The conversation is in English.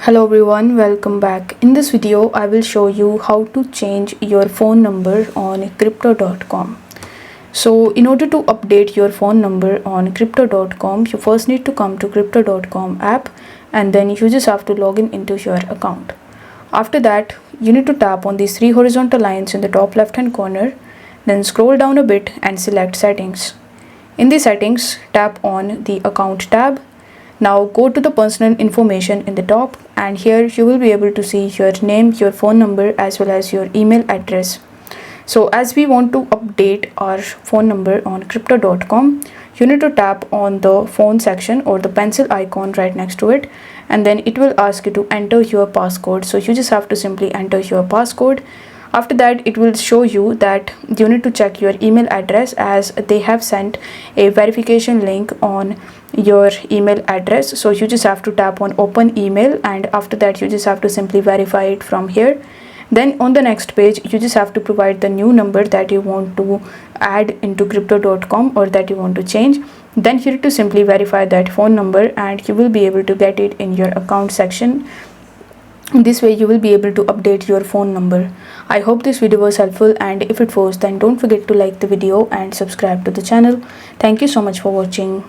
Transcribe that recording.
Hello everyone, welcome back. In this video, I will show you how to change your phone number on crypto.com. So in order to update your phone number on crypto.com, you first need to come to crypto.com app and then you just have to log in into your account. After that, you need to tap on these three horizontal lines in the top left hand corner, then scroll down a bit and select settings. In the settings, tap on the account tab. Now go to the personal information in the top and here you will be able to see your name, your phone number as well as your email address. So as we want to update our phone number on crypto.com, you need to tap on the phone section or the pencil icon right next to it, and then it will ask you to enter your passcode. So you just have to simply enter your passcode. After that, it will show you that you need to check your email address as they have sent a verification link on your email address. So you just have to tap on open email, and after that you just have to simply verify it from here. Then on the next page, you just have to provide the new number that you want to add into crypto.com or that you want to change. Then you need to simply verify that phone number and you will be able to get it in your account section. This way you will be able to update your phone number. I hope this video was helpful, and if it was, then don't forget to like the video and subscribe to the channel. Thank you so much for watching.